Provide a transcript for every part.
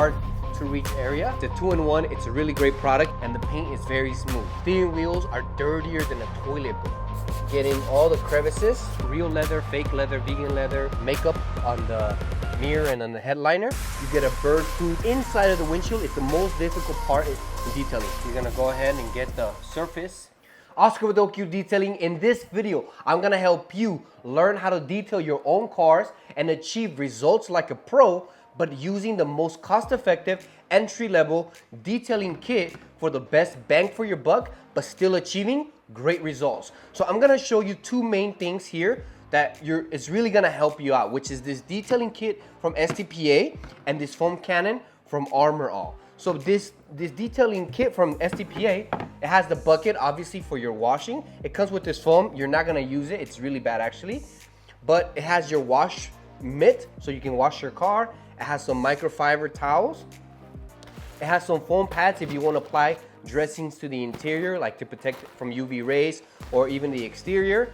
hard to reach area. It's a 2-in-1, it's a really great product, and the paint is very smooth. Steering wheels are dirtier than a toilet bowl. Getting all the crevices, real leather, fake leather, vegan leather, makeup on the mirror and on the headliner. You get a bird food inside of the windshield. It's the most difficult part in detailing. You're gonna go ahead and get the surface. Oscar with OQ Detailing. In this video, I'm gonna help you learn how to detail your own cars and achieve results like a pro, but using the most cost-effective entry-level detailing kit for the best bang for your buck, but still achieving great results. So I'm gonna show you two main things here that it's really gonna help you out, which is this detailing kit from SPTA and this foam cannon from Armor All. So this detailing kit from SPTA, it has the bucket obviously for your washing. It comes with this foam. You're not gonna use it. It's really bad actually. But it has your wash mitt so you can wash your car. It has some microfiber towels. It has some foam pads if you want to apply dressings to the interior, like to protect it from UV rays or even the exterior.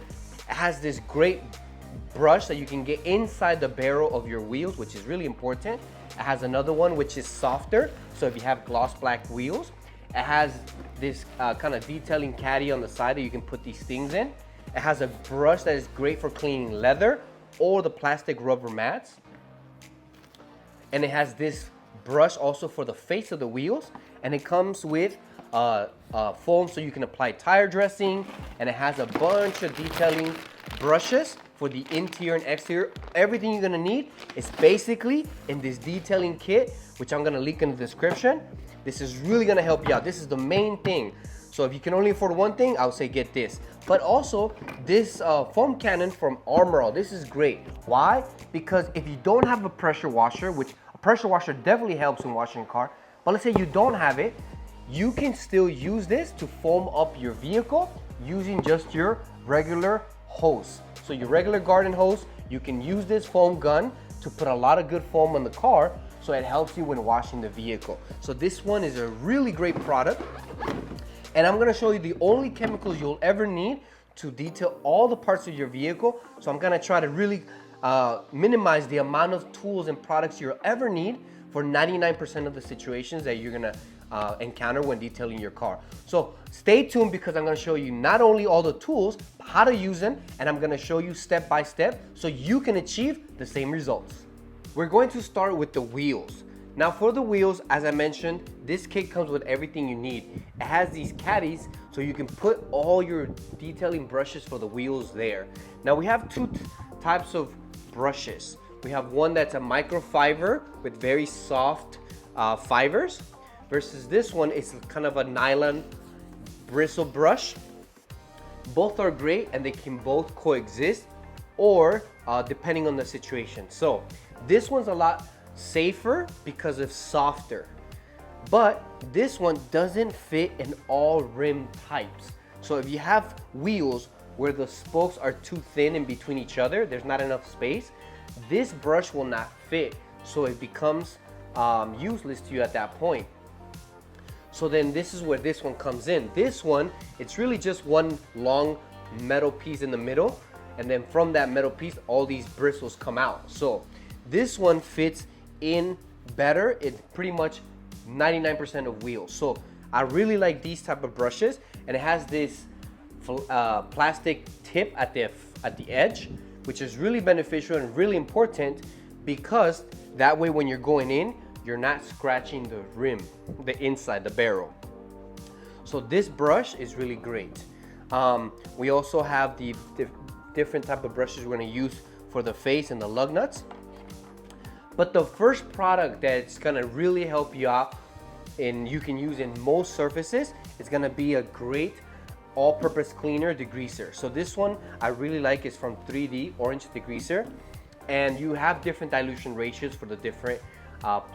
It has this great brush that you can get inside the barrel of your wheels, which is really important. It has another one which is softer, so if you have gloss black wheels. It has this kind of detailing caddy on the side that you can put these things in. It has a brush that is great for cleaning leather or the plastic rubber mats. And it has this brush also for the face of the wheels, and it comes with foam so you can apply tire dressing, and it has a bunch of detailing brushes for the interior and exterior. Everything you're gonna need is basically in this detailing kit, which I'm gonna link in the description. This is really gonna help you out. This is the main thing. So if you can only afford one thing, I would say get this. But also this foam cannon from Armor All. This is great. Why? Because if you don't have a pressure washer, which a pressure washer definitely helps when washing a car, but let's say you don't have it, you can still use this to foam up your vehicle using just your regular hose. So your regular garden hose, you can use this foam gun to put a lot of good foam on the car, so it helps you when washing the vehicle. So this one is a really great product. And I'm gonna show you the only chemicals you'll ever need to detail all the parts of your vehicle. So I'm gonna try to really minimize the amount of tools and products you'll ever need for 99% of the situations that you're gonna encounter when detailing your car. So stay tuned, because I'm gonna show you not only all the tools, how to use them, and I'm gonna show you step by step so you can achieve the same results. We're going to start with the wheels. Now for the wheels, as I mentioned, this kit comes with everything you need. It has these caddies so you can put all your detailing brushes for the wheels there. Now we have two types of brushes. We have one that's a microfiber with very soft fibers, versus this one is kind of a nylon bristle brush. Both are great and they can both coexist, or depending on the situation. So this one's a lot safer because it's softer, but this one doesn't fit in all rim types. So if you have wheels where the spokes are too thin in between each other, there's not enough space, this brush will not fit, so it becomes useless to you at that point. So then this is where this one comes in. This one, it's really just one long metal piece in the middle, and then from that metal piece all these bristles come out. So this one fits in better. It's pretty much 99% of wheels. So I really like these type of brushes, and it has this plastic tip at the edge, which is really beneficial and really important, because that way when you're going in, you're not scratching the rim, the inside, the barrel. So this brush is really great. We also have the different type of brushes we're gonna use for the face and the lug nuts. But the first product that's gonna really help you out, and you can use in most surfaces, is gonna be a great all-purpose cleaner degreaser. So this one I really like, is from 3D Orange Degreaser, and you have different dilution ratios for the different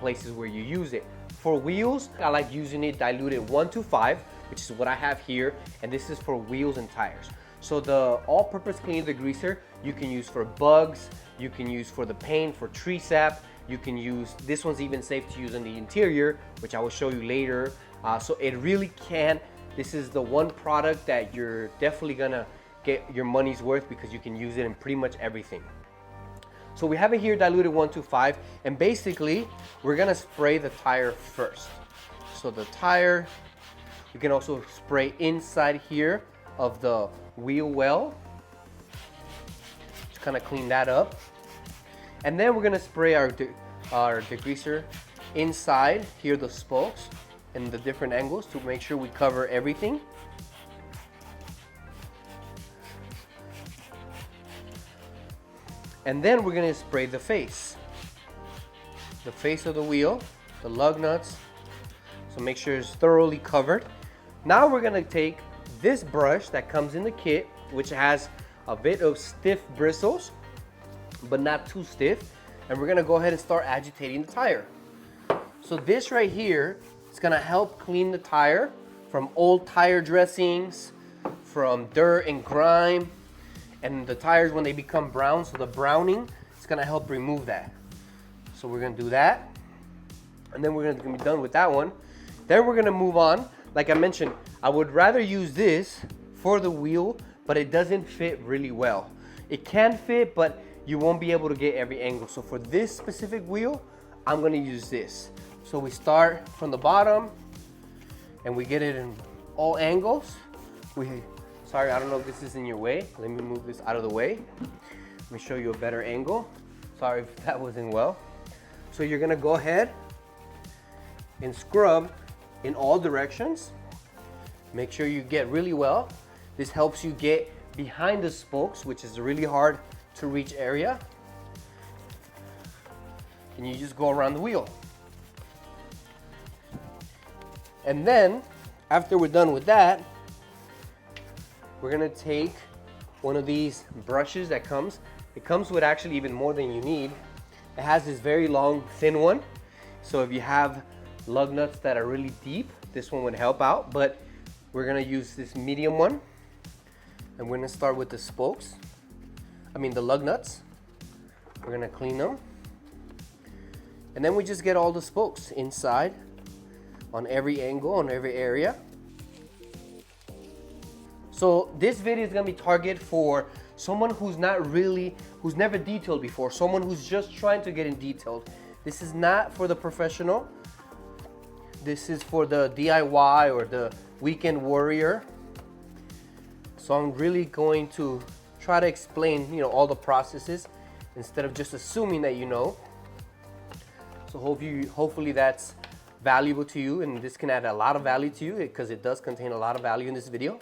places where you use it. For wheels, I like using it diluted 1:5, which is what I have here, and this is for wheels and tires. So the all-purpose cleaner degreaser you can use for bugs, you can use for the paint, for tree sap, you can use, this one's even safe to use in the interior, which I will show you later. So it really can, this is the one product that you're definitely gonna get your money's worth, because you can use it in pretty much everything. So we have it here diluted 125, and basically we're gonna spray the tire first. So the tire, you can also spray inside here of the wheel well. Just kind of clean that up. And then we're gonna spray our degreaser inside here, the spokes and the different angles to make sure we cover everything. And then we're gonna spray the face of the wheel, the lug nuts. So make sure it's thoroughly covered. Now we're gonna take this brush that comes in the kit, which has a bit of stiff bristles, but not too stiff. And we're gonna go ahead and start agitating the tire. So this right here is gonna help clean the tire from old tire dressings, from dirt and grime, and the tires when they become brown, so the browning, it's gonna help remove that. So we're gonna do that, and then we're gonna be done with that one. Then we're gonna move on. Like I mentioned, I would rather use this for the wheel, but it doesn't fit really well. It can fit, but you won't be able to get every angle. So for this specific wheel, I'm gonna use this. So we start from the bottom, and we get it in all angles. Sorry, I don't know if this is in your way. Let me move this out of the way. Let me show you a better angle. Sorry if that wasn't well. So you're gonna go ahead and scrub in all directions. Make sure you get really well. This helps you get behind the spokes, which is a really hard to reach area. And you just go around the wheel. And then, after we're done with that, we're gonna take one of these brushes that comes. It comes with actually even more than you need. It has this very long, thin one. So if you have lug nuts that are really deep, this one would help out. But we're gonna use this medium one. And we're gonna start with the spokes. The lug nuts. We're gonna clean them. And then we just get all the spokes inside on every angle, on every area. So this video is gonna be targeted for someone who's never detailed before, someone who's just trying to get in detailed. This is not for the professional. This is for the DIY or the weekend warrior. So I'm really going to try to explain, all the processes instead of just assuming that you know. So hopefully that's valuable to you, and this can add a lot of value to you because it does contain a lot of value in this video.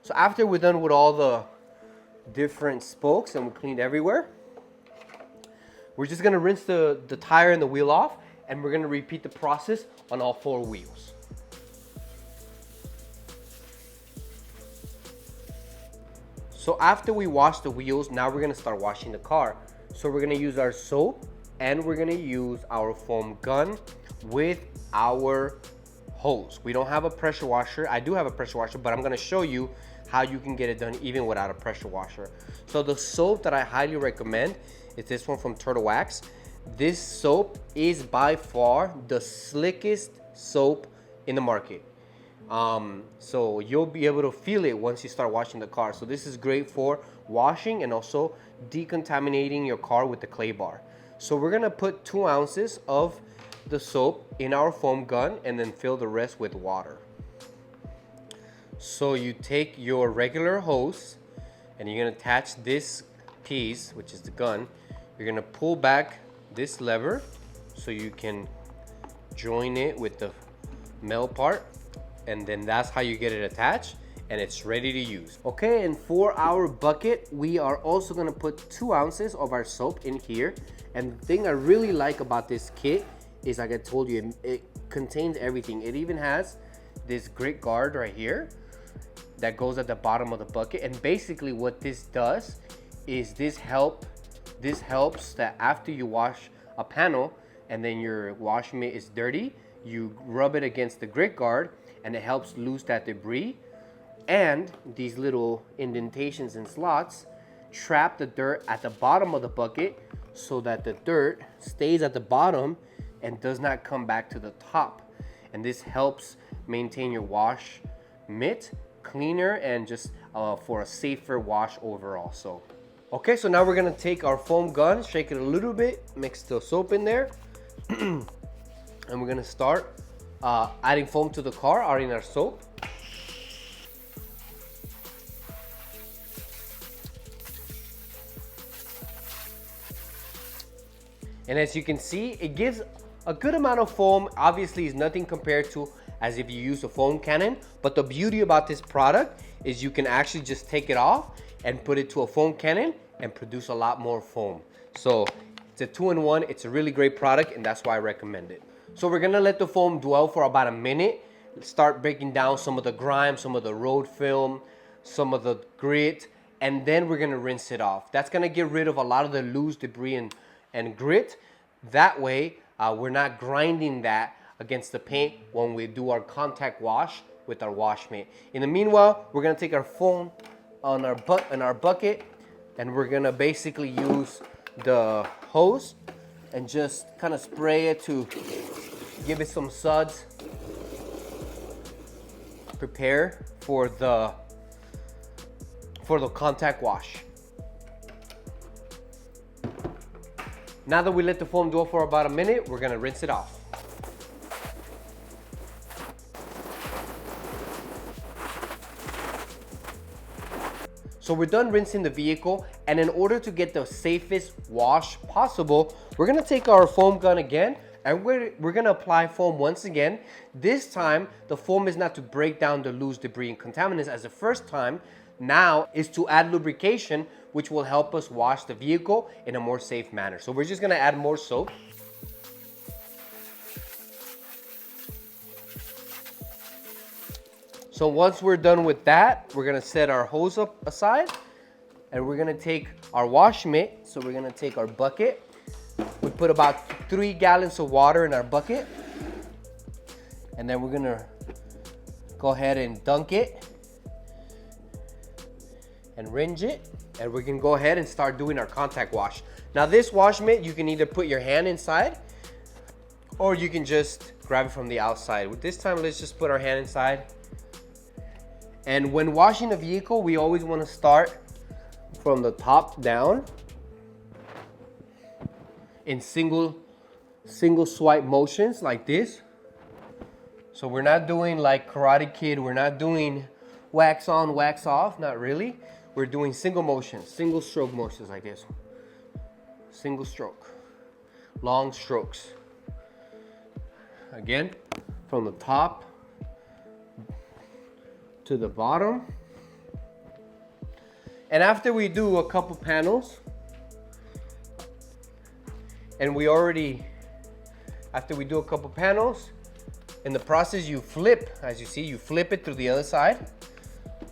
So after we're done with all the different spokes and we cleaned everywhere, we're just gonna rinse the tire and the wheel off, and we're gonna repeat the process on all 4 wheels. So after we wash the wheels, now we're gonna start washing the car. So we're gonna use our soap, and we're gonna use our foam gun with our hose. We don't have a pressure washer. I do have a pressure washer, but I'm gonna show you how you can get it done even without a pressure washer. So the soap that I highly recommend is this one from Turtlewax. This soap is by far the slickest soap in the market. So you'll be able to feel it once you start washing the car. So this is great for washing and also decontaminating your car with the clay bar. So we're gonna put 2 ounces of the soap in our foam gun and then fill the rest with water. So you take your regular hose and you're gonna attach this piece, which is the gun. You're gonna pull back this lever so you can join it with the metal part, and then that's how you get it attached, and it's ready to use. Okay, and for our bucket, we are also gonna put 2 ounces of our soap in here. And the thing I really like about this kit is, like I told you, it contains everything. It even has this grit guard right here that goes at the bottom of the bucket. And basically what this does is this helps that after you wash a panel and then your wash mitt is dirty, you rub it against the grit guard and it helps lose that debris. And these little indentations and slots trap the dirt at the bottom of the bucket so that the dirt stays at the bottom and does not come back to the top. And this helps maintain your wash mitt cleaner and just for a safer wash overall. So Okay, so now we're gonna take our foam gun, shake it a little bit, mix the soap in there, and we're gonna start adding foam to the car, adding our soap. And as you can see, it gives a good amount of foam. Obviously, it's nothing compared to as if you use a foam cannon, but the beauty about this product is you can actually just take it off and put it to a foam cannon and produce a lot more foam. So it's a 2-in-1, it's a really great product, and that's why I recommend it. So we're gonna let the foam dwell for about a minute, start breaking down some of the grime, some of the road film, some of the grit, and then we're gonna rinse it off. That's gonna get rid of a lot of the loose debris and grit. That way, we're not grinding that against the paint when we do our contact wash with our wash mitt. In the meanwhile, we're gonna take our foam on our bucket, and we're gonna basically use the hose and just kind of spray it to give it some suds. Prepare for the contact wash. Now that we let the foam dwell for about a minute, we're gonna rinse it off. So we're done rinsing the vehicle, and in order to get the safest wash possible, we're gonna take our foam gun again, and we're gonna apply foam once again. This time, the foam is not to break down the loose debris and contaminants as the first time. Now is to add lubrication, which will help us wash the vehicle in a more safe manner. So we're just gonna add more soap. So once we're done with that, we're gonna set our hose up aside, and we're gonna take our wash mitt. So we're gonna take our bucket. We put about 3 gallons of water in our bucket, and then we're gonna go ahead and dunk it and rinse it, and we can go ahead and start doing our contact wash. Now this wash mitt, you can either put your hand inside, or you can just grab it from the outside. With this time, let's just put our hand inside. And when washing a vehicle, we always want to start from the top down in single swipe motions like this. So we're not doing like Karate Kid, we're not doing wax on, wax off, not really. We're doing single motions, single stroke motions like this. Single stroke, long strokes. Again, from the top to the bottom. And after we do a couple panels, and after we do a couple panels, in the process you flip, as you see, you flip it to the other side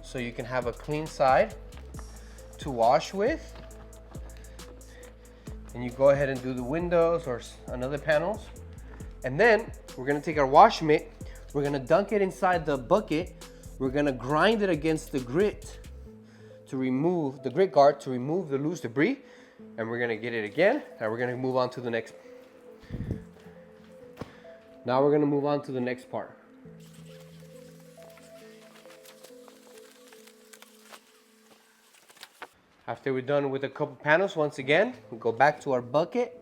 so you can have a clean side to wash with. And you go ahead and do the windows or another panels. And then we're gonna take our wash mitt, we're gonna dunk it inside the bucket. We're gonna grind it against the grit to remove the grit guard, to remove the loose debris, and we're gonna get it again, and we're gonna move on to the next. Now we're gonna move on to the next part. After we're done with a couple panels, once again, we go back to our bucket,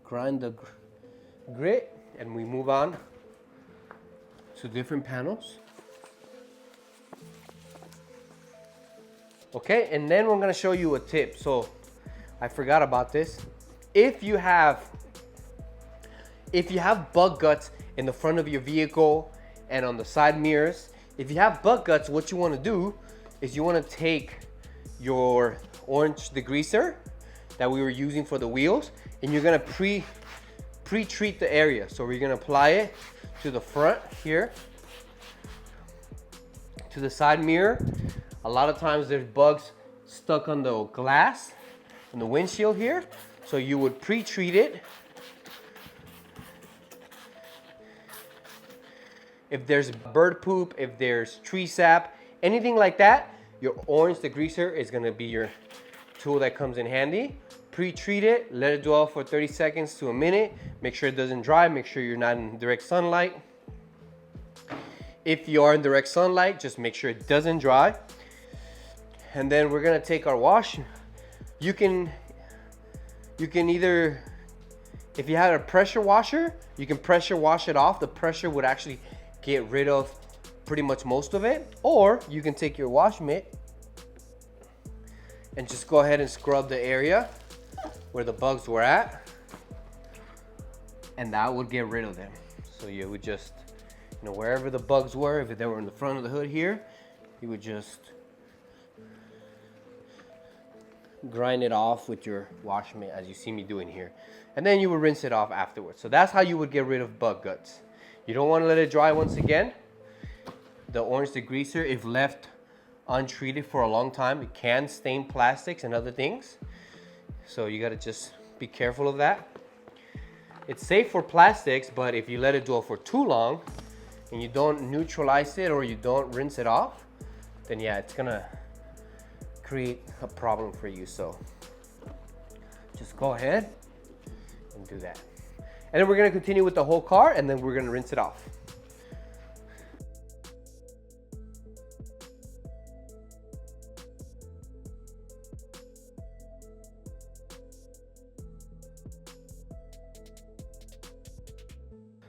grind the grit, and we move on to different panels. Okay, and then we're gonna show you a tip. So I forgot about this. If you have bug guts in the front of your vehicle and on the side mirrors, if you have bug guts, what you wanna do is you wanna take your orange degreaser that we were using for the wheels, and you're gonna pre-treat the area. So we're gonna apply it to the front here, to the side mirror. A lot of times there's bugs stuck on the glass, on the windshield here. So you would pre-treat it. If there's bird poop, if there's tree sap, anything like that, your orange degreaser is gonna be your tool that comes in handy. Pre-treat it, let it dwell for 30 seconds to a minute. Make sure it doesn't dry, make sure you're not in direct sunlight. If you are in direct sunlight, just make sure it doesn't dry. And then we're gonna take our wash. You can either, if you had a pressure washer, you can pressure wash it off. The pressure would actually get rid of pretty much most of it. Or you can take your wash mitt and just go ahead and scrub the area where the bugs were at, and that would get rid of them. So you would just, you know, wherever the bugs were, if they were in the front of the hood here, you would just grind it off with your wash mitt as you see me doing here. And then you would rinse it off afterwards. So that's how you would get rid of bug guts. You don't want to let it dry once again. The orange degreaser, if left untreated for a long time, it can stain plastics and other things. So you got to just be careful of that. It's safe for plastics, but if you let it dwell for too long and you don't neutralize it or you don't rinse it off, then yeah, it's gonna create a problem for you. So just go ahead and do that. And then we're gonna continue with the whole car, and then we're gonna rinse it off.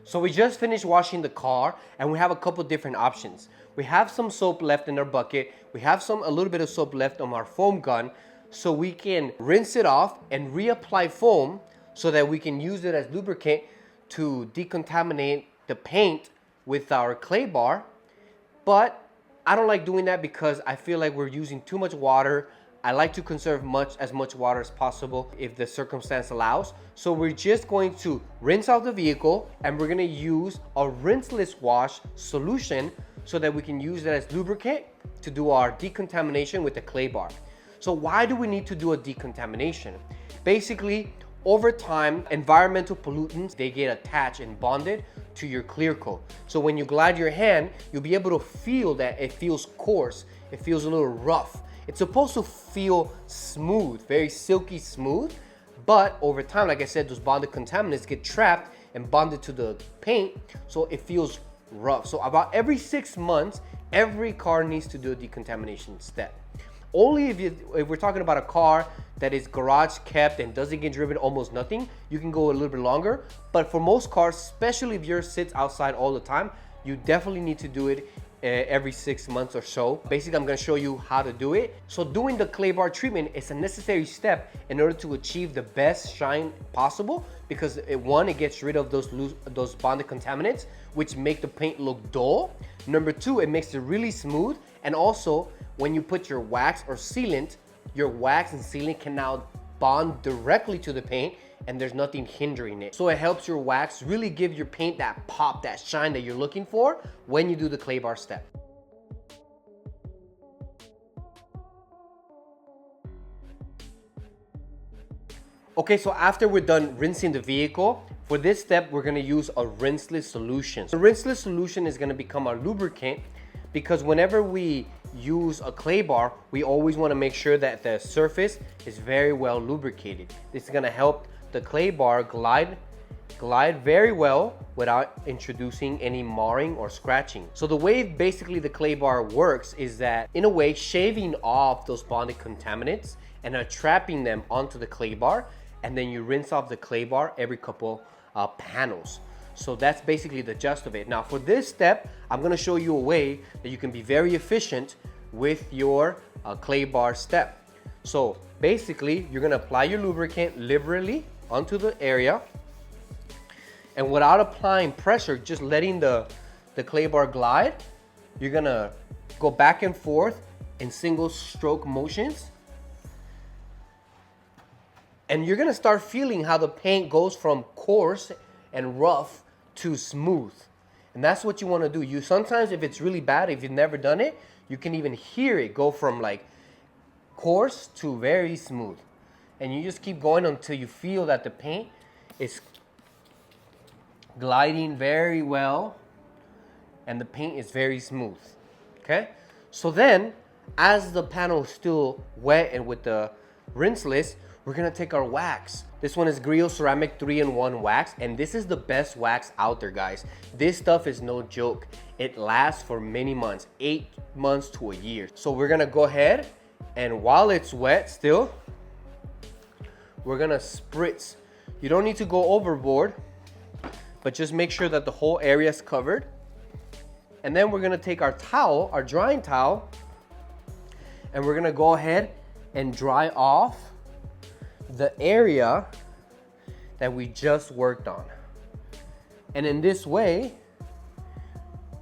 So we just finished washing the car, and we have a couple different options. We have some soap left in our bucket. We have a little bit of soap left on our foam gun, so we can rinse it off and reapply foam so that we can use it as lubricant to decontaminate the paint with our clay bar. But I don't like doing that because I feel like we're using too much water. I like to conserve as much water as possible if the circumstance allows. So we're just going to rinse out the vehicle, and we're gonna use a rinseless wash solution so that we can use that as lubricant to do our decontamination with the clay bar. So why do we need to do a decontamination? Basically, over time, environmental pollutants, they get attached and bonded to your clear coat. So when you glide your hand, you'll be able to feel that it feels coarse, it feels a little rough. It's supposed to feel smooth, very silky smooth, but over time, like I said, those bonded contaminants get trapped and bonded to the paint, so it feels rough. So about every 6 months, every car needs to do a decontamination step. Only if we're talking about a car that is garage kept and doesn't get driven almost nothing, you can go a little bit longer. But for most cars, especially if yours sits outside all the time, you definitely need to do it every 6 months or so. Basically, I'm gonna show you how to do it. So doing the clay bar treatment is a necessary step in order to achieve the best shine possible, because it gets rid of those bonded contaminants, which make the paint look dull. Number two, it makes it really smooth. And also, when you put your wax or sealant, your wax and sealant can now bond directly to the paint, and there's nothing hindering it. So it helps your wax really give your paint that pop, that shine that you're looking for when you do the clay bar step. Okay, so after we're done rinsing the vehicle, for this step, we're gonna use a rinseless solution. The rinseless solution is gonna become our lubricant, because whenever we use a clay bar, we always wanna make sure that the surface is very well lubricated. This is gonna help the clay bar glide very well without introducing any marring or scratching. So the way basically the clay bar works is that, in a way, shaving off those bonded contaminants and trapping them onto the clay bar, and then you rinse off the clay bar every couple panels. So that's basically the gist of it. Now for this step, I'm gonna show you a way that you can be very efficient with your clay bar step. So basically, you're gonna apply your lubricant liberally onto the area, and without applying pressure, just letting the clay bar glide, you're gonna go back and forth in single stroke motions, and you're gonna start feeling how the paint goes from coarse and rough to smooth. And that's what you wanna do. You sometimes, if it's really bad, if you've never done it, you can even hear it go from like coarse to very smooth. And you just keep going until you feel that the paint is gliding very well and the paint is very smooth, okay? So then, as the panel is still wet and with the rinseless, we're gonna take our wax. This one is Griots Ceramic 3-in-1 wax, and this is the best wax out there, guys. This stuff is no joke. It lasts for many months, 8 months to a year. So we're gonna go ahead And while it's wet still, we're gonna spritz. You don't need to go overboard, but just make sure that the whole area is covered. And then we're gonna take our towel, our drying towel, and we're gonna go ahead and dry off the area that we just worked on. And in this way,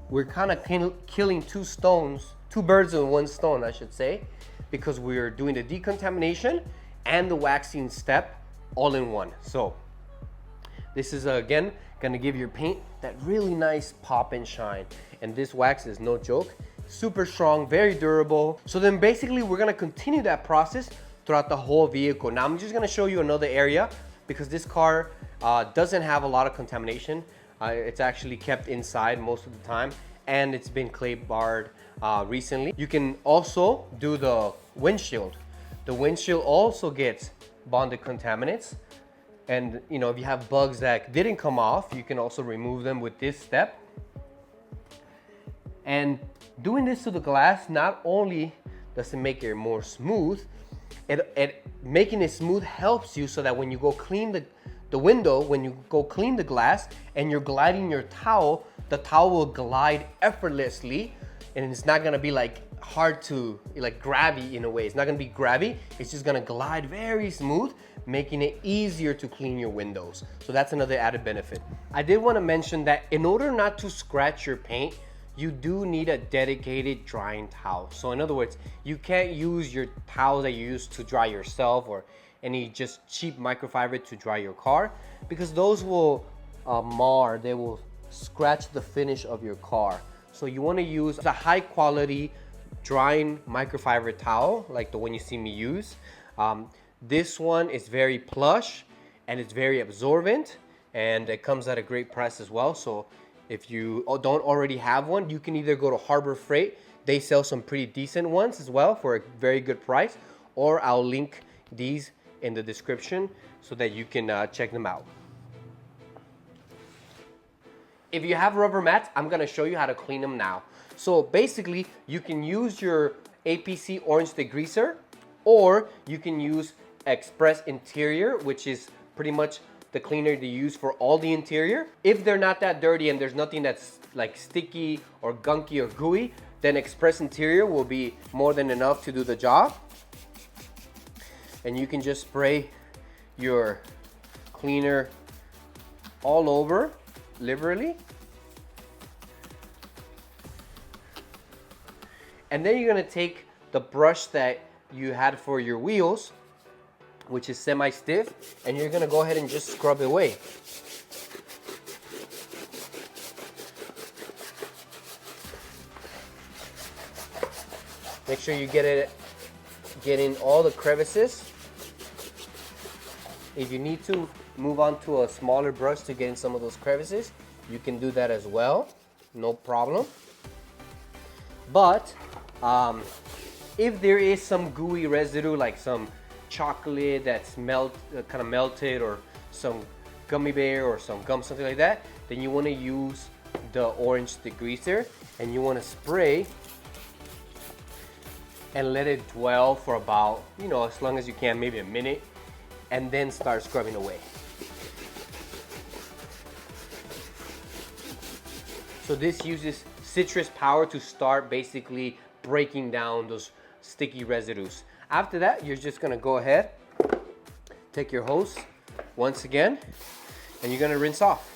we're kind of killing two birds with one stone, I should say, because we're doing the decontamination and the waxing step all in one. So this is again gonna give your paint that really nice pop and shine. And this wax is no joke, super strong, very durable. So then basically we're gonna continue that process throughout the whole vehicle. Now I'm just gonna show you another area because this car doesn't have a lot of contamination. It's actually kept inside most of the time, and it's been clay barred recently. You can also do the windshield. The windshield also gets bonded contaminants. And you know, if you have bugs that didn't come off, you can also remove them with this step. And doing this to the glass, not only does it make it more smooth, making it smooth helps you so that when you go clean the window, when you go clean the glass and you're gliding your towel, the towel will glide effortlessly, and it's not gonna be like hard to, like grabby in a way. It's not gonna be grabby, it's just gonna glide very smooth, making it easier to clean your windows. So that's another added benefit. I did wanna mention that in order not to scratch your paint, you do need a dedicated drying towel. So in other words, you can't use your towel that you use to dry yourself or any just cheap microfiber to dry your car, because those will mar, they will scratch the finish of your car. So you wanna use a high quality drying microfiber towel like the one you see me use. This one is very plush and it's very absorbent, and it comes at a great price as well. So if you don't already have one, you can either go to Harbor Freight. They sell some pretty decent ones as well for a very good price, or I'll link these in the description so that you can check them out. If you have rubber mats, I'm gonna show you how to clean them now. So basically, you can use your APC orange degreaser, or you can use Xpress interior, which is pretty much the cleaner to use for all the interior. If they're not that dirty and there's nothing that's like sticky or gunky or gooey, then Xpress interior will be more than enough to do the job. And you can just spray your cleaner all over liberally. And then you're gonna take the brush that you had for your wheels, which is semi-stiff, and you're gonna go ahead and just scrub it away. Make sure you get in all the crevices. If you need to move on to a smaller brush to get in some of those crevices, you can do that as well, no problem. But if there is some gooey residue, like some chocolate that's kind of melted, or some gummy bear or some gum, something like that, then you want to use the orange degreaser, and you want to spray and let it dwell for about, you know, as long as you can, maybe a minute, and then start scrubbing away. So this uses citrus power to start basically breaking down those sticky residues. After that, you're just gonna go ahead, take your hose once again, and you're gonna rinse off.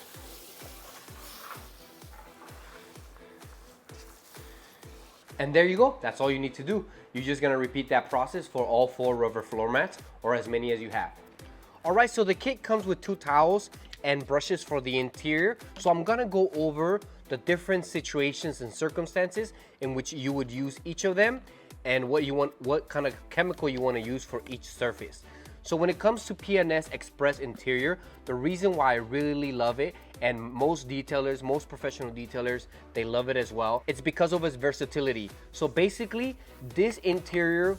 And there you go, that's all you need to do. You're just gonna repeat that process for all 4 rubber floor mats, or as many as you have. All right, so the kit comes with 2 towels and brushes for the interior. So I'm gonna go over the different situations and circumstances in which you would use each of them, and what kind of chemical you want to use for each surface. So when it comes to P&S Xpress interior, the reason why I really love it, and most detailers, most professional detailers, they love it as well, it's because of its versatility. So basically, this interior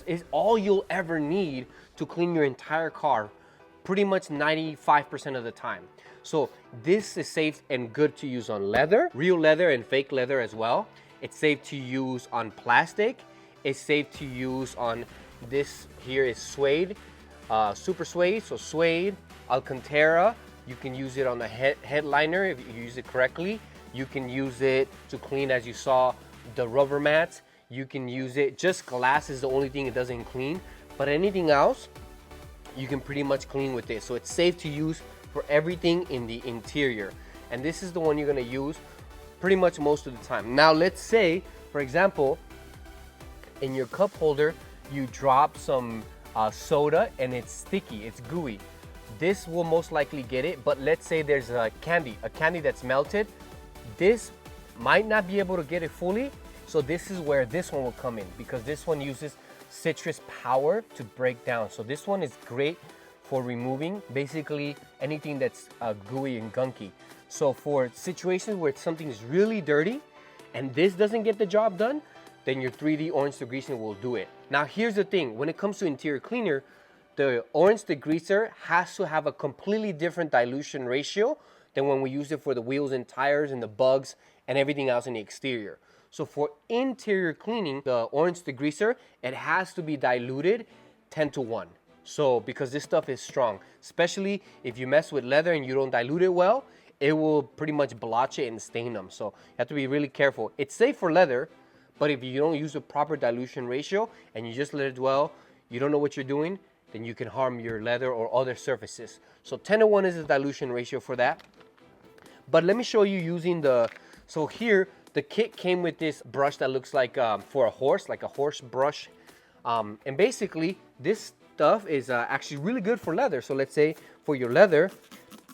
is all you'll ever need to clean your entire car, pretty much 95% of the time. So this is safe and good to use on leather, real leather and fake leather as well. It's safe to use on plastic. It's safe to use on this here is suede, super suede, so suede, Alcantara. You can use it on the headliner if you use it correctly. You can use it to clean, as you saw, the rubber mats. You can use it, just glass is the only thing it doesn't clean, but anything else, you can pretty much clean with this. So it's safe to use for everything in the interior. And this is the one you're gonna use pretty much most of the time. Now let's say, for example, in your cup holder, you drop some soda and it's sticky, it's gooey. This will most likely get it, but let's say there's a candy that's melted. This might not be able to get it fully, so this is where this one will come in, because this one uses citrus power to break down. So this one is great for removing basically anything that's gooey and gunky. So for situations where something is really dirty and this doesn't get the job done, then your 3D orange degreaser will do it. Now here's the thing, when it comes to interior cleaner, the orange degreaser has to have a completely different dilution ratio than when we use it for the wheels and tires and the bugs and everything else in the exterior. So for interior cleaning, the orange degreaser, it has to be diluted 10:1. So because this stuff is strong, especially if you mess with leather and you don't dilute it well, it will pretty much blotch it and stain them. So you have to be really careful. It's safe for leather, but if you don't use a proper dilution ratio and you just let it dwell, you don't know what you're doing, then you can harm your leather or other surfaces. So 10:1 is the dilution ratio for that. But let me show you using so here, the kit came with this brush that looks like for a horse, like a horse brush. And basically, this stuff is actually really good for leather. So let's say for your leather,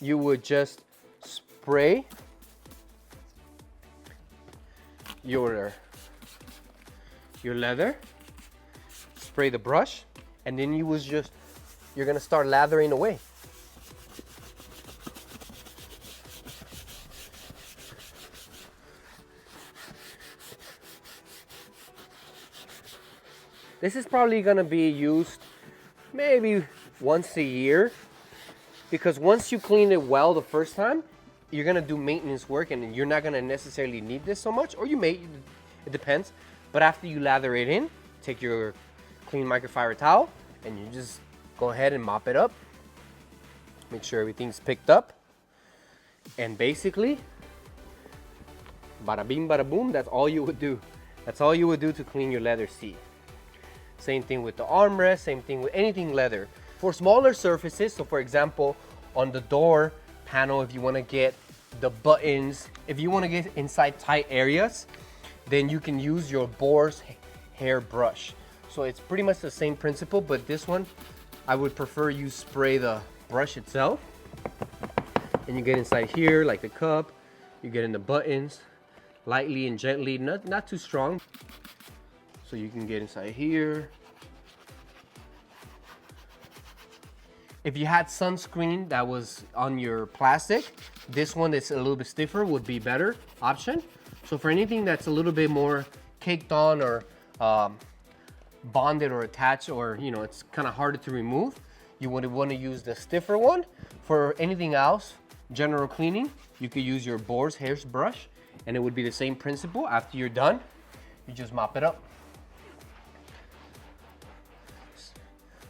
you would just spray your leather, spray the brush, and then you're gonna start lathering away. This is probably gonna be used maybe once a year, because once you clean it well the first time, you're gonna do maintenance work and you're not gonna necessarily need this so much, or you may, it depends. But after you lather it in, take your clean microfiber towel and you just go ahead and mop it up. Make sure everything's picked up. And basically, bada bing, bada boom, that's all you would do. That's all you would do to clean your leather seat. Same thing with the armrest, same thing with anything leather. For smaller surfaces, so for example, on the door panel, if you wanna get the buttons, if you wanna get inside tight areas, then you can use your boar's hair brush. So it's pretty much the same principle, but this one, I would prefer you spray the brush itself. And you get inside here, like the cup, you get in the buttons, lightly and gently, not too strong. So you can get inside here. If you had sunscreen that was on your plastic, this one that's a little bit stiffer would be better option. So for anything that's a little bit more caked on or bonded or attached, or it's kind of harder to remove, you would want to use the stiffer one. For anything else, general cleaning, you could use your boar's hair brush, and it would be the same principle. After you're done, you just mop it up.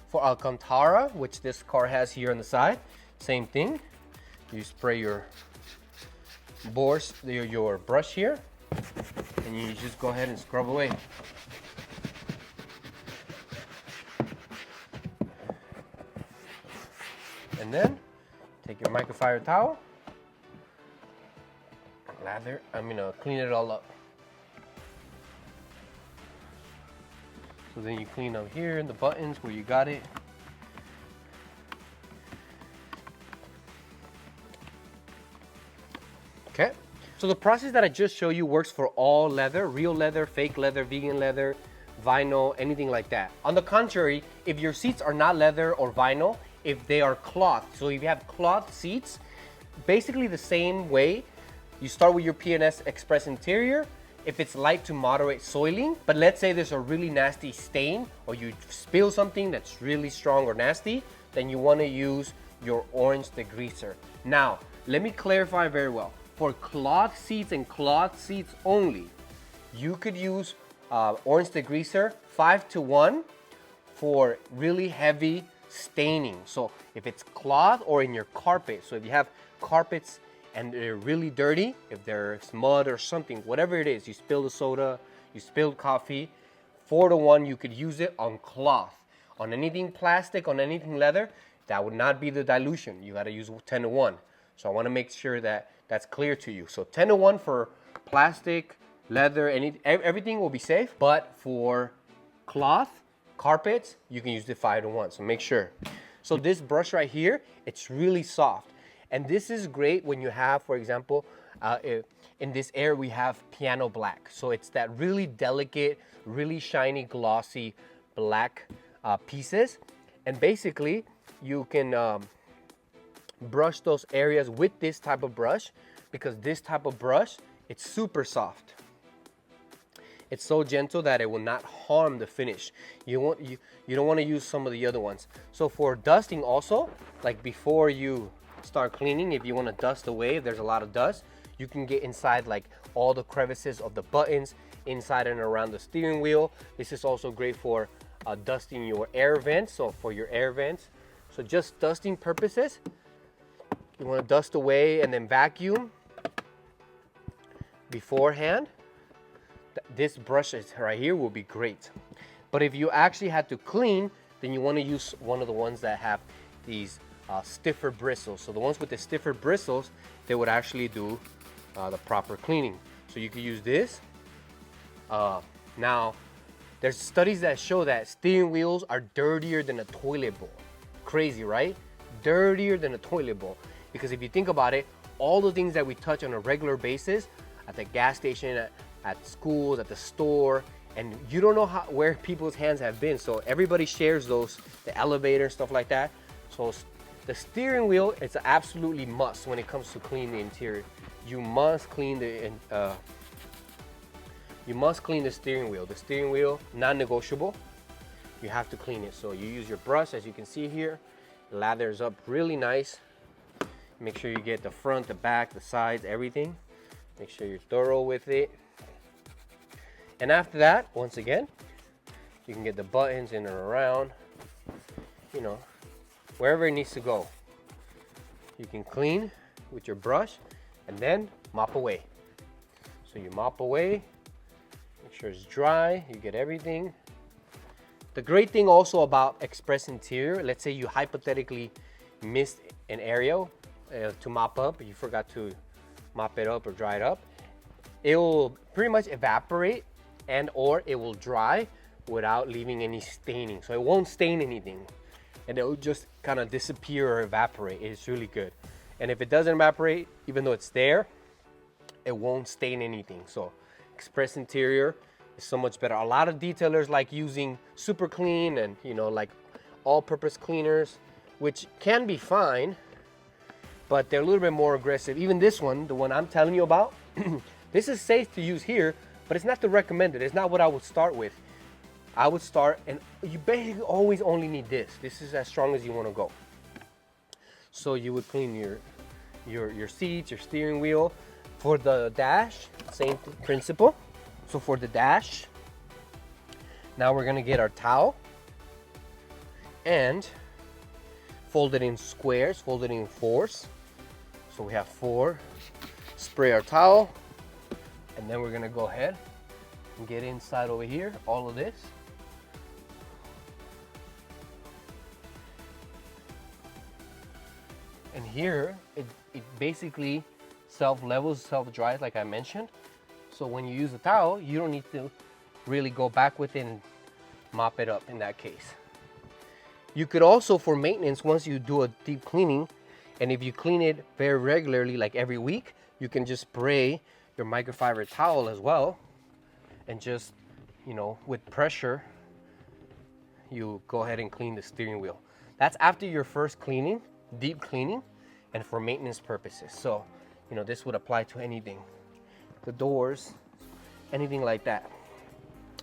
For Alcantara, which this car has here on the side, same thing. You spray your your brush here, and you just go ahead and scrub away. And then take your microfiber towel, clean it all up. So then you clean up here in the buttons where you got it. Okay, so the process that I just showed you works for all leather, real leather, fake leather, vegan leather, vinyl, anything like that. On the contrary, if your seats are not leather or vinyl, if they are cloth, so if you have cloth seats, basically the same way, you start with your P&S Xpress interior. If it's light to moderate soiling, but let's say there's a really nasty stain or you spill something that's really strong or nasty, then you want to use your orange degreaser. Now, let me clarify very well. For cloth seats and cloth seats only, you could use orange degreaser, 5-to-1 for really heavy staining. So if it's cloth or in your carpet, so if you have carpets and they're really dirty, if there's mud or something, whatever it is, you spilled the soda, you spilled coffee, 4-to-1, you could use it on cloth. On anything plastic, on anything leather, that would not be the dilution. You gotta use 10-to-1. So I wanna make sure that that's clear to you. So 10-to-1 for plastic, leather, everything will be safe, but for cloth, carpets, you can use the 5-to-1, so make sure. So this brush right here, it's really soft. And this is great when you have, for example, in this area we have piano black. So it's that really delicate, really shiny, glossy black pieces. And basically, you can brush those areas with this type of brush, because this type of brush, it's super soft. It's so gentle that it will not harm the finish. You don't want to use some of the other ones. So for dusting also, like before you start cleaning, if you want to dust away, if there's a lot of dust, you can get inside like all the crevices of the buttons, inside and around the steering wheel. This is also great for dusting your air vents, so for your air vents. So just dusting purposes, you want to dust away and then vacuum beforehand. This brush right here will be great. But if you actually had to clean, then you want to use one of the ones that have these stiffer bristles. So the ones with the stiffer bristles, they would actually do the proper cleaning. So you could use this. Now, there's studies that show that steering wheels are dirtier than a toilet bowl. Crazy, right? Dirtier than a toilet bowl. Because if you think about it, all the things that we touch on a regular basis, at the gas station, at schools, at the store, and you don't know where people's hands have been. So everybody shares those, the elevator, stuff like that. So the steering wheel, it's an absolutely must when it comes to cleaning the interior. You must clean the steering wheel. The steering wheel, non-negotiable. You have to clean it. So you use your brush, as you can see here, lathers up really nice. Make sure you get the front, the back, the sides, everything. Make sure you're thorough with it. And after that, once again, you can get the buttons in and around, you know, wherever it needs to go. You can clean with your brush and then mop away. So you mop away, make sure it's dry, you get everything. The great thing also about Xpress Interior, let's say you hypothetically missed an area to mop up, you forgot to mop it up or dry it up, it will pretty much evaporate and or it will dry without leaving any staining. So it won't stain anything and it will just kind of disappear or evaporate. It's really good. And if it doesn't evaporate, even though it's there, it won't stain anything. So Xpress Interior is so much better. A lot of detailers like using Super Clean and, you know, like all-purpose cleaners, which can be fine, but they're a little bit more aggressive. Even this one, the one I'm telling you about, this is safe to use here, but it's not the recommended. It's not what I would start with. I would start, and you basically always only need this. This is as strong as you want to go. So you would clean your seats, your steering wheel. For the dash, same principle. So for the dash, now we're gonna get our towel and fold it in squares, fold it in fours. So we have 4. Spray our towel, and then we're gonna go ahead and get inside over here, all of this. And here, it basically self-levels, self-dries, like I mentioned. So when you use a towel, you don't need to really go back with it and mop it up in that case. You could also, for maintenance, once you do a deep cleaning, and if you clean it very regularly, like every week, you can just spray your microfiber towel as well. And just, you know, with pressure, you go ahead and clean the steering wheel. That's after your first cleaning, deep cleaning, and for maintenance purposes. So, you know, this would apply to anything. The doors, anything like that.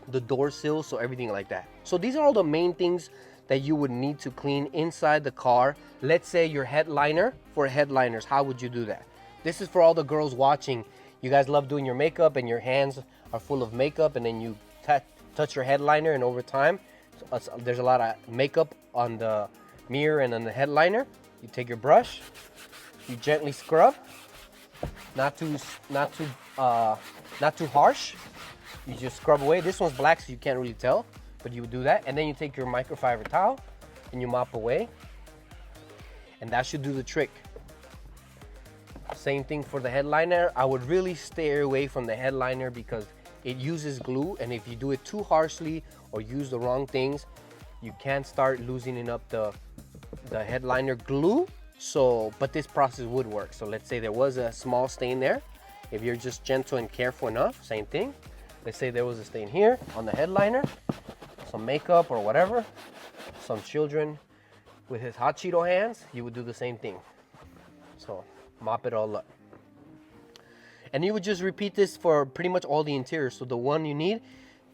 The door sills, so everything like that. So these are all the main things that you would need to clean inside the car. Let's say your headliner, for headliners, how would you do that? This is for all the girls watching. You guys love doing your makeup and your hands are full of makeup and then you touch your headliner, and over time, there's a lot of makeup on the mirror and on the headliner. You take your brush, you gently scrub, not too harsh. You just scrub away. This one's black, so you can't really tell, but you do that, and then you take your microfiber towel and you mop away, and that should do the trick. Same thing for the headliner. I would really stay away from the headliner because it uses glue, and if you do it too harshly or use the wrong things, you can start loosening up the headliner glue. So, but this process would work. So let's say there was a small stain there. If you're just gentle and careful enough, same thing. Let's say there was a stain here on the headliner, some makeup or whatever, some children with his hot Cheeto hands, you would do the same thing. So mop it all up. And you would just repeat this for pretty much all the interiors. So the one you need,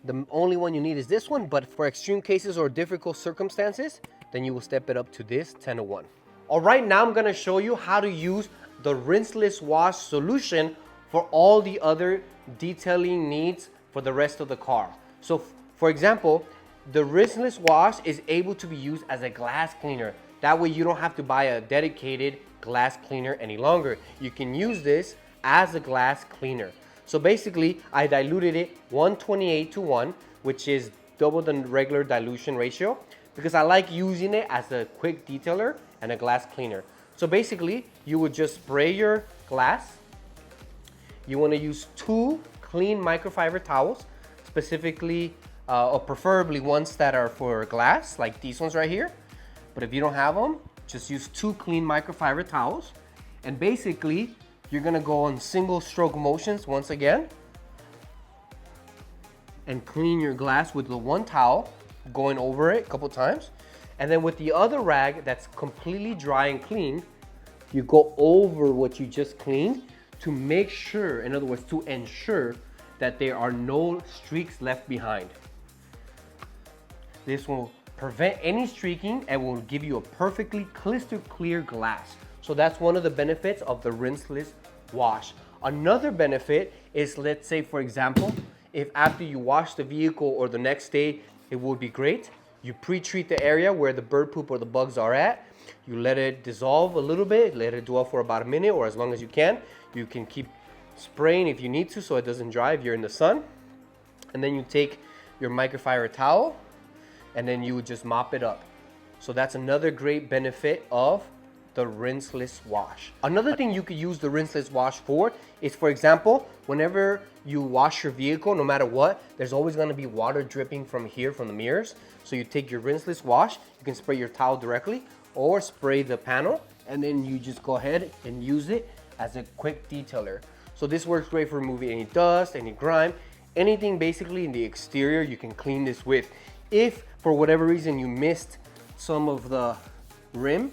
the only one you need is this one, but for extreme cases or difficult circumstances, then you will step it up to this 10-1. All right, now I'm gonna show you how to use the Rinseless Wash solution for all the other detailing needs for the rest of the car. So for example, the Rinseless Wash is able to be used as a glass cleaner. That way you don't have to buy a dedicated glass cleaner any longer. You can use this as a glass cleaner. So basically, I diluted it 1:28:1, which is double the regular dilution ratio, because I like using it as a quick detailer and a glass cleaner. So basically, you would just spray your glass. You want to use 2 clean microfiber towels, specifically or preferably ones that are for glass, like these ones right here. But if you don't have them, just use 2 clean microfiber towels. And basically, you're gonna go on single stroke motions once again and clean your glass with the one towel, going over it a couple times. And then with the other rag that's completely dry and clean, you go over what you just cleaned to make sure, in other words, to ensure that there are no streaks left behind. This will prevent any streaking and will give you a perfectly crystal clear glass. So that's one of the benefits of the Rinseless Wash. Another benefit is, let's say for example, if after you wash the vehicle or the next day, it would be great. You pre-treat the area where the bird poop or the bugs are at. You let it dissolve a little bit, let it dwell for about a minute or as long as you can. You can keep spraying if you need to so it doesn't dry if you're in the sun. And then you take your microfiber towel and then you would just mop it up. So that's another great benefit of the Rinseless Wash. Another thing you could use the Rinseless Wash for is, for example, whenever you wash your vehicle, no matter what, there's always gonna be water dripping from here, from the mirrors. So you take your Rinseless Wash, you can spray your towel directly or spray the panel, and then you just go ahead and use it as a quick detailer. So this works great for removing any dust, any grime, anything basically in the exterior you can clean this with. If for whatever reason you missed some of the rim,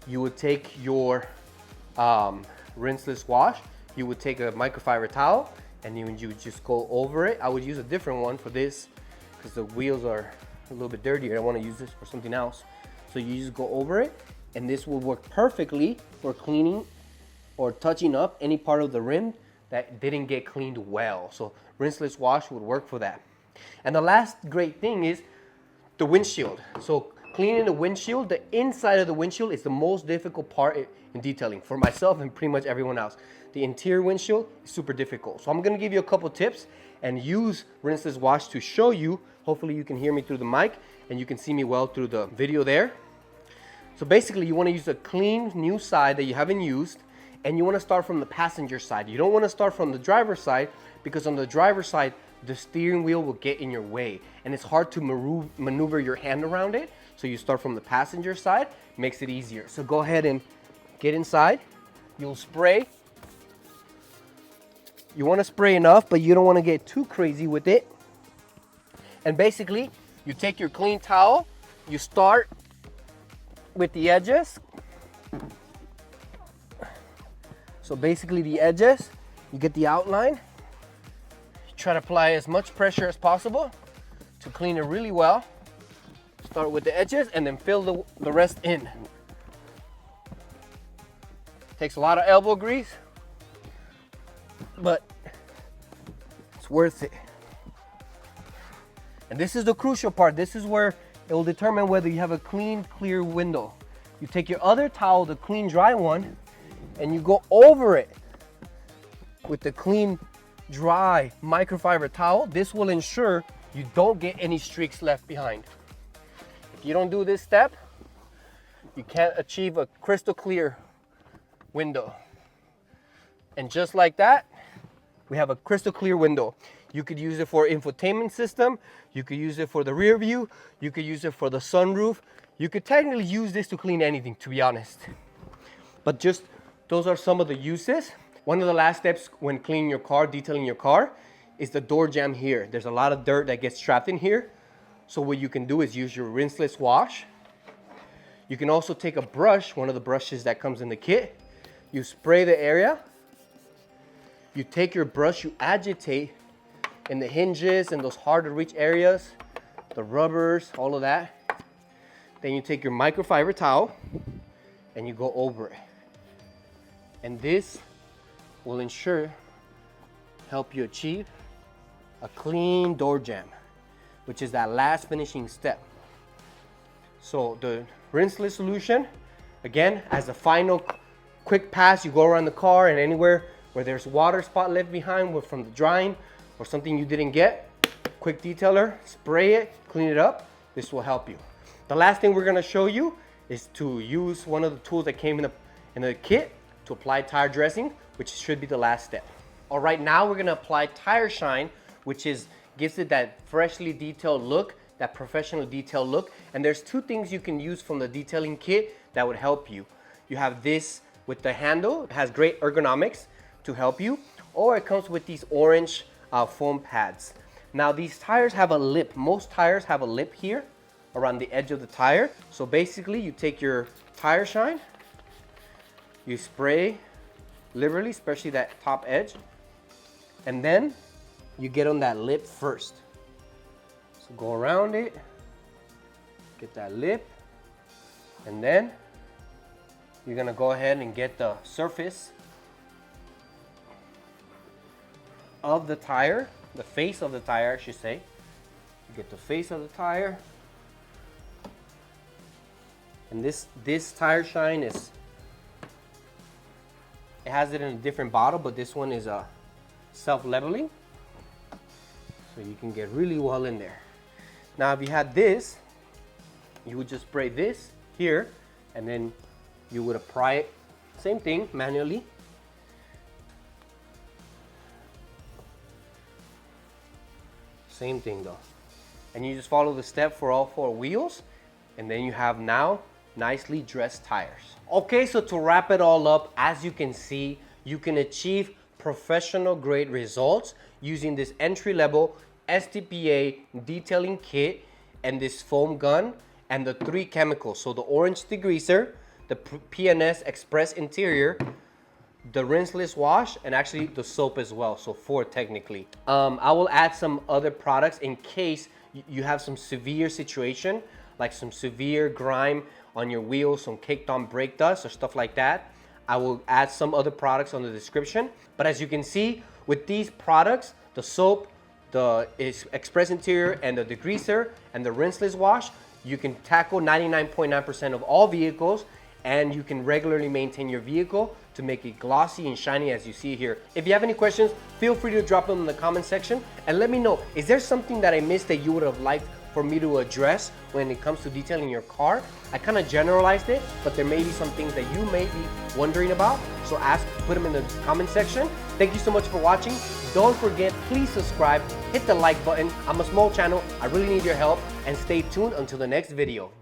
you would take your Rinseless Wash, you would take a microfiber towel and you would just go over it. I would use a different one for this because the wheels are a little bit dirtier. I want to use this for something else. So you just go over it and this will work perfectly for cleaning or touching up any part of the rim that didn't get cleaned well. So Rinseless Wash would work for that. And the last great thing is the windshield. So cleaning the windshield, the inside of the windshield is the most difficult part in detailing for myself and pretty much everyone else. The interior windshield is super difficult. So I'm gonna give you a couple tips and use Rinseless Wash to show you. Hopefully you can hear me through the mic and you can see me well through the video there. So basically you wanna use a clean new side that you haven't used, and you wanna start from the passenger side. You don't wanna start from the driver's side, because on the driver's side, the steering wheel will get in your way and it's hard to maneuver your hand around it. So you start from the passenger side, makes it easier. So go ahead and get inside. You'll spray. You want to spray enough, but you don't want to get too crazy with it. And basically, you take your clean towel, you start with the edges. So basically the edges, you get the outline. You try to apply as much pressure as possible to clean it really well. Start with the edges and then fill the rest in. Takes a lot of elbow grease, but it's worth it. And this is the crucial part. This is where it will determine whether you have a clean, clear window. You take your other towel, the clean, dry one, and you go over it with the clean, dry microfiber towel. This will ensure you don't get any streaks left behind. If you don't do this step, you can't achieve a crystal clear window. And just like that, we have a crystal clear window. You could use it for infotainment system, you could use it for the rear view, you could use it for the sunroof. You could technically use this to clean anything, to be honest. But just, those are some of the uses. One of the last steps when cleaning your car, detailing your car, is the door jamb here. There's a lot of dirt that gets trapped in here. So what you can do is use your rinseless wash. You can also take a brush, one of the brushes that comes in the kit. You spray the area. You take your brush, you agitate in the hinges and those hard to reach areas, the rubbers, all of that. Then you take your microfiber towel and you go over it. And this will help you achieve a clean door jamb, which is that last finishing step. So the rinseless solution, again, as a final quick pass, you go around the car and anywhere where there's water spot left behind from the drying or something you didn't get, quick detailer, spray it, clean it up. This will help you. The last thing we're gonna show you is to use one of the tools that came in the kit to apply tire dressing, which should be the last step. All right, now we're gonna apply tire shine, which gives it that freshly detailed look, that professional detail look. And there's two things you can use from the detailing kit that would help you. You have this with the handle, it has great ergonomics to help you, or it comes with these orange foam pads. Now these tires have a lip. Most tires have a lip here around the edge of the tire. So basically you take your tire shine, you spray liberally, especially that top edge, and then you get on that lip first. So go around it, get that lip, and then you're gonna go ahead and get the surface of the tire, the face of the tire, I should say. You get the face of the tire. And this tire shine it has it in a different bottle, but this one is self-leveling. So you can get really well in there. Now if you had this, you would just spray this here, and then you would apply it, same thing, manually. Same thing though. And you just follow the step for all 4 wheels, and then you have now nicely dressed tires. Okay, so to wrap it all up, as you can see, you can achieve professional grade results using this entry-level SPTA detailing kit and this foam gun and the 3 chemicals. So the orange degreaser, the PNS Xpress interior, the rinseless wash, and actually the soap as well. So 4 technically. I will add some other products in case you have some severe situation, like some severe grime on your wheels, some caked on brake dust or stuff like that. I will add some other products on the description. But as you can see, with these products, the soap, the Xpress interior, and the degreaser, and the rinseless wash, you can tackle 99.9% of all vehicles, and you can regularly maintain your vehicle to make it glossy and shiny as you see here. If you have any questions, feel free to drop them in the comment section and let me know, is there something that I missed that you would have liked for me to address when it comes to detailing your car? I kind of generalized it, but there may be some things that you may be wondering about. So put them in the comment section. Thank you so much for watching. Don't forget, please subscribe, hit the like button. I'm a small channel, I really need your help, and stay tuned until the next video.